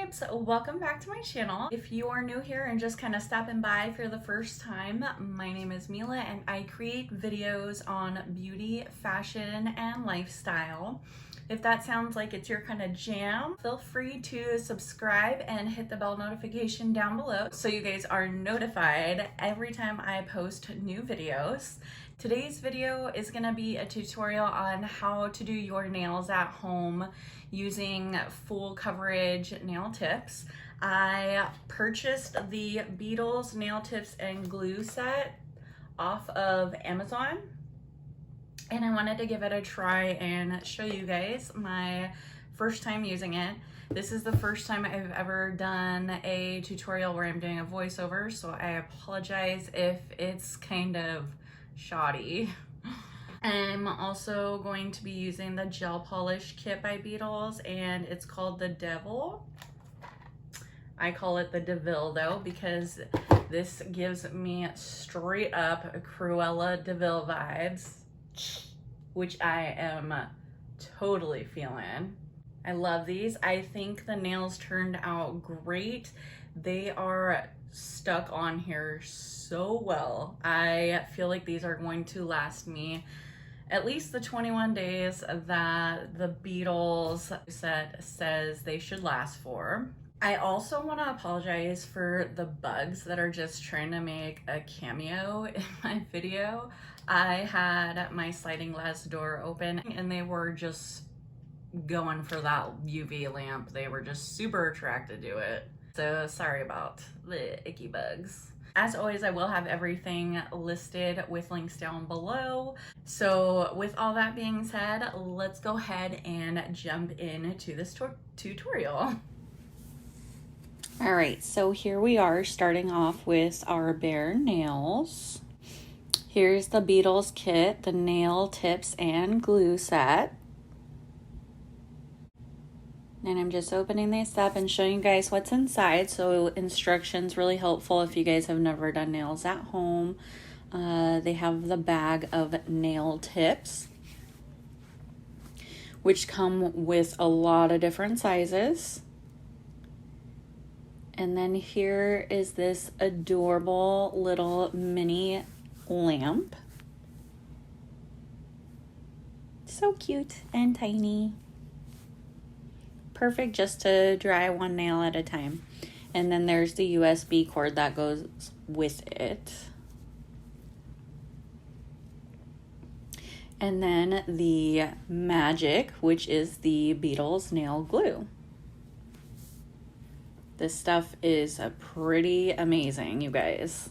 peeps, welcome back to my channel. If you are new here and just kind of stopping by for the first time, my name is Mila and I create videos on beauty, fashion, and lifestyle. If that sounds like it's your kind of jam, feel free to subscribe and hit the bell notification down below so you guys are notified every time I post new videos. Today's video is gonna be a tutorial on how to do your nails at home using full coverage nail tips. I purchased the Beetles nail tips and glue set off of Amazon, and I wanted to give it a try and show you guys my first time using it. This is the first time I've ever done a tutorial where I'm doing a voiceover, so I apologize if it's kind of shoddy. I'm also going to be using the gel polish kit by Beetles, and it's called the Devil. I call it the DeVille though, because this gives me straight up Cruella DeVille vibes, which I am totally feeling. I love these. I think the nails turned out great. They are stuck on here so well. I feel like these are going to last me at least the 21 days that the Beetles set says they should last for. I also want to apologize for the bugs that are just trying to make a cameo in my video. I had my sliding glass door open and they were just going for that UV lamp. They were just super attracted to it. So sorry about the icky bugs. As always, I will have everything listed with links down below. So with all that being said, let's go ahead and jump into this tutorial. All right, so here we are starting off with our bare nails. Here's the Beetles kit, the nail tips and glue set. And I'm just opening this up and showing you guys what's inside. So instructions really helpful if you guys have never done nails at home. They have the bag of nail tips, which come with a lot of different sizes. And then here is this adorable little mini lamp. So cute and tiny. Perfect just to dry one nail at a time. And then there's the USB cord that goes with it. And then the Magic, which is the Beetles nail glue. This stuff is pretty amazing, you guys.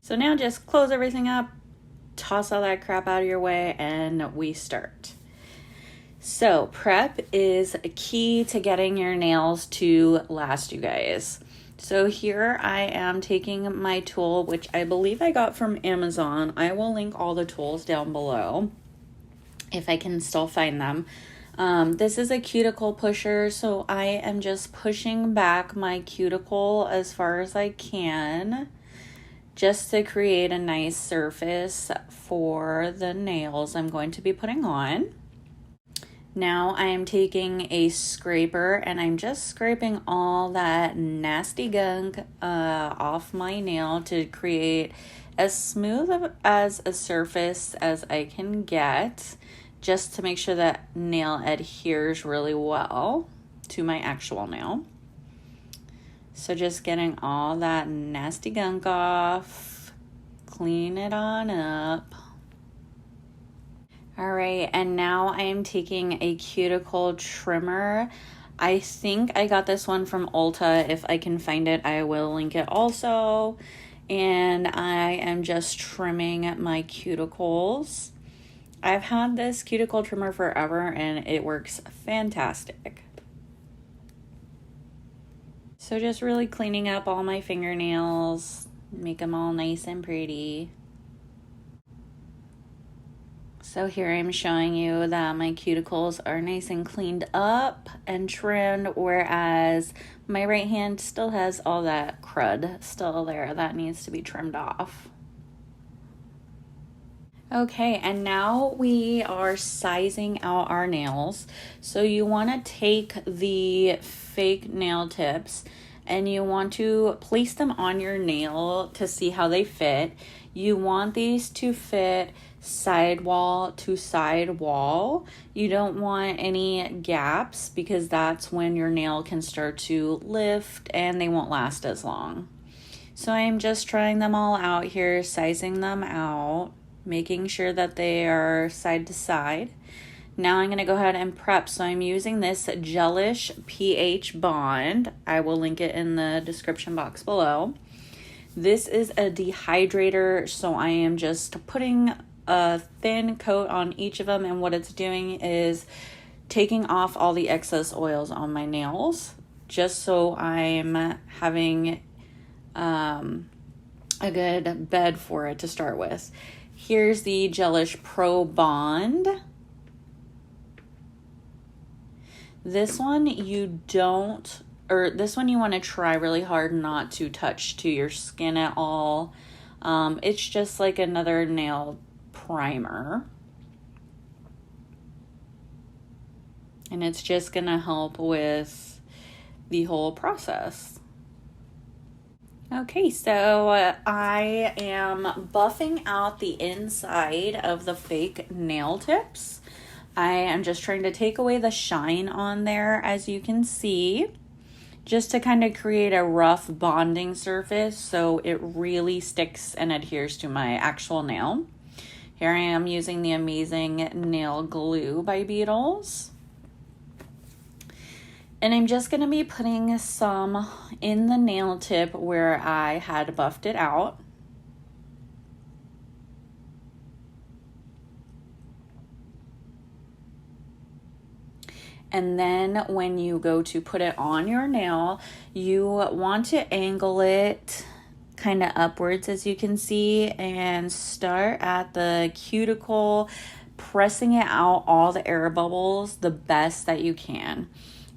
So now just close everything up, toss all that crap out of your way, and we start. So prep is a key to getting your nails to last, you guys. So here I am taking my tool, which I believe I got from Amazon. I will link all the tools down below if I can still find them. This is a cuticle pusher, so I am just pushing back my cuticle as far as I can, just to create a nice surface for the nails I'm going to be putting on. Now I am taking a scraper and I'm just scraping all that nasty gunk off my nail to create as smooth as a surface as I can get, just to make sure that nail adheres really well to my actual nail. So just getting all that nasty gunk off, clean it on up. All right, and now I am taking a cuticle trimmer. I think I got this one from Ulta. If I can find it, I will link it also. And I am just trimming my cuticles. I've had this cuticle trimmer forever and it works fantastic. So just really cleaning up all my fingernails, make them all nice and pretty. So here I'm showing you that my cuticles are nice and cleaned up and trimmed, whereas my right hand still has all that crud still there that needs to be trimmed off. Okay, and now we are sizing out our nails. So you want to take the fake nail tips and you want to place them on your nail to see how they fit. You want these to fit sidewall to sidewall. You don't want any gaps because that's when your nail can start to lift and they won't last as long. So I'm just trying them all out here, sizing them out, making sure that they are side to side. Now I'm going to go ahead and prep. So I'm using this Gelish pH Bond. I will link it in the description box below. This is a dehydrator, so I am just putting a thin coat on each of them, and what it's doing is taking off all the excess oils on my nails, just so I'm having a good bed for it to start with. Here's the Gelish Pro Bond. This one you want to try really hard not to touch to your skin at all. It's just like another nail primer. And it's just gonna help with the whole process. Okay, so I am buffing out the inside of the fake nail tips. I am just trying to take away the shine on there, as you can see, just to kind of create a rough bonding surface so it really sticks and adheres to my actual nail. Here I am using the amazing nail glue by Beetles. And I'm just going to be putting some in the nail tip where I had buffed it out. And then when you go to put it on your nail, you want to angle it kind of upwards, as you can see, and start at the cuticle, pressing it out, all the air bubbles, the best that you can.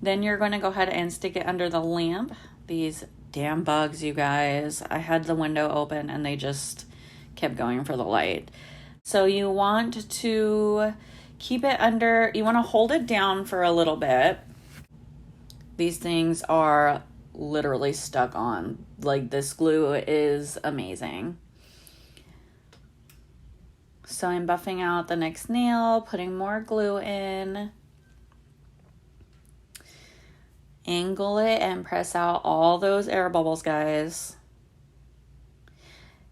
Then you're going to go ahead and stick it under the lamp. These damn bugs, you guys. I had the window open and they just kept going for the light. So you want to keep it under, you want to hold it down for a little bit. These things are literally stuck on. Like, this glue is amazing. So I'm buffing out the next nail, putting more glue in. Angle it and press out all those air bubbles, guys.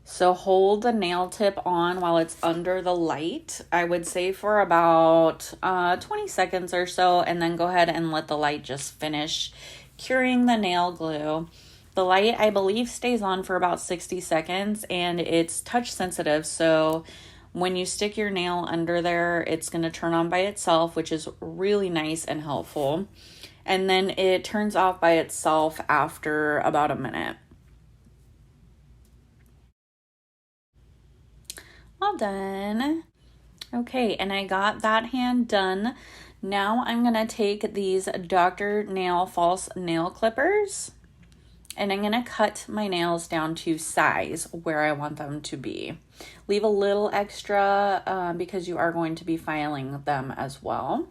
So hold the nail tip on while it's under the light. I would say for about 20 seconds or so, and then go ahead and let the light just finish curing the nail glue. The light, I believe, stays on for about 60 seconds, and it's touch sensitive. So when you stick your nail under there, it's going to turn on by itself, which is really nice and helpful. And then it turns off by itself after about a minute. All done. Okay, and I got that hand done. Now I'm going to take these Dr. Nail false nail clippers, and I'm going to cut my nails down to size where I want them to be. Leave a little extra because you are going to be filing them as well.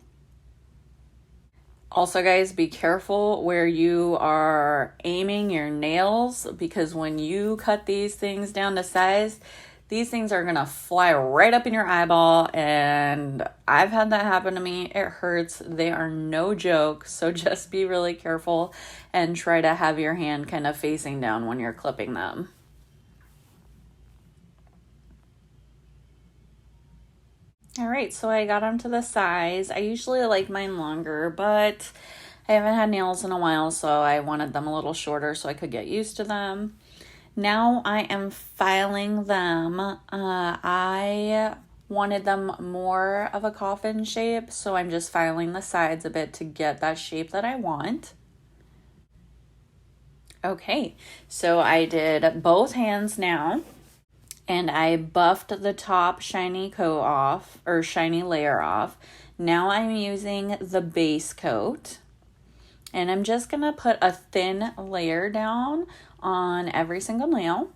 Also, guys, be careful where you are aiming your nails, because when you cut these things down to size, these things are going to fly right up in your eyeball, and I've had that happen to me. It hurts. They are no joke, so just be really careful and try to have your hand kind of facing down when you're clipping them. All right, so I got them to the size. I usually like mine longer, but I haven't had nails in a while, so I wanted them a little shorter so I could get used to them. Now I am filing them. I wanted them more of a coffin shape, so I'm just filing the sides a bit to get that shape that I want. Okay, so I did both hands now. And I buffed the top shiny coat off, or shiny layer off. Now I'm using the base coat. And I'm just going to put a thin layer down on every single nail.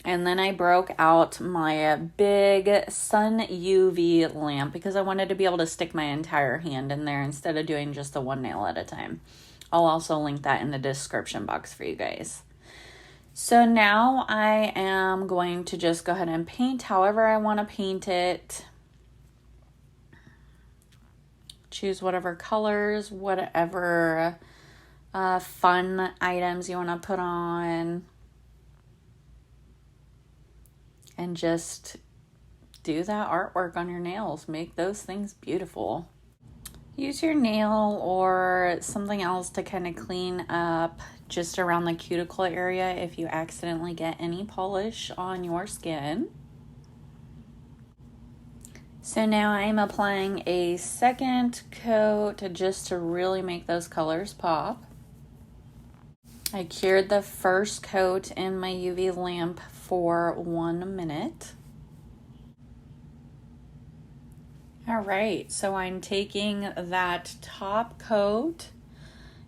And then I broke out my big SUNUV lamp because I wanted to be able to stick my entire hand in there instead of doing just the one nail at a time. I'll also link that in the description box for you guys. So now I am going to just go ahead and paint however I want to paint it. Choose whatever colors, whatever fun items you want to put on. And just do that artwork on your nails. Make those things beautiful. Use your nail or something else to kind of clean up just around the cuticle area if you accidentally get any polish on your skin. So now I'm applying a second coat just to really make those colors pop. I cured the first coat in my UV lamp for 1 minute. All right, so I'm taking that top coat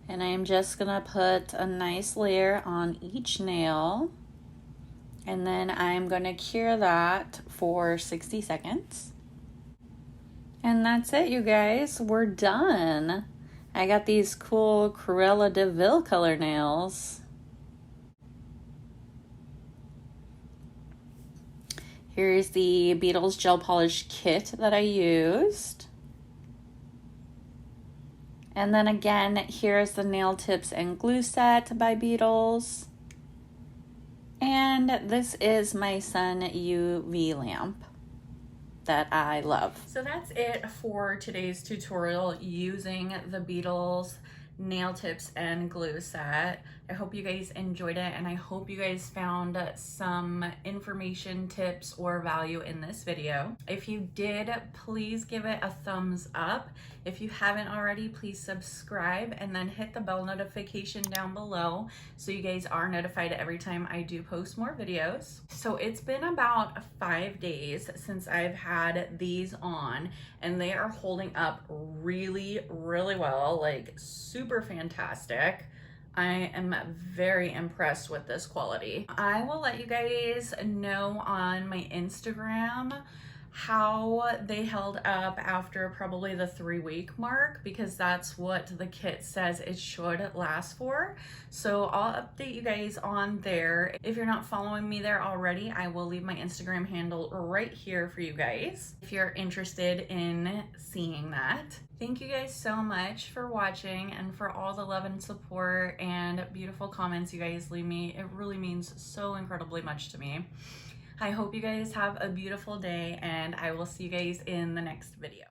and I'm just gonna put a nice layer on each nail. And then I'm gonna cure that for 60 seconds. And that's it, you guys, we're done. I got these cool Cruella de Vil color nails. Here's the Beetles gel polish kit that I used. And then again, here's the nail tips and glue set by Beetles. And this is my SUNUV lamp that I love. So that's it for today's tutorial using the Beetles nail tips and glue set. I hope you guys enjoyed it and I hope you guys found some information, tips, or value in this video. If you did, please give it a thumbs up. If you haven't already, please subscribe and then hit the bell notification down below so you guys are notified every time I do post more videos. So it's been about 5 days since I've had these on and they are holding up really, really well, like super fantastic. I am very impressed with this quality. I will let you guys know on my Instagram how they held up after probably the 3-week mark because that's what the kit says it should last for. So I'll update you guys on there. If you're not following me there already, I will leave my Instagram handle right here for you guys if you're interested in seeing that. Thank you guys so much for watching and for all the love and support and beautiful comments you guys leave me. It really means so incredibly much to me. I hope you guys have a beautiful day and I will see you guys in the next video.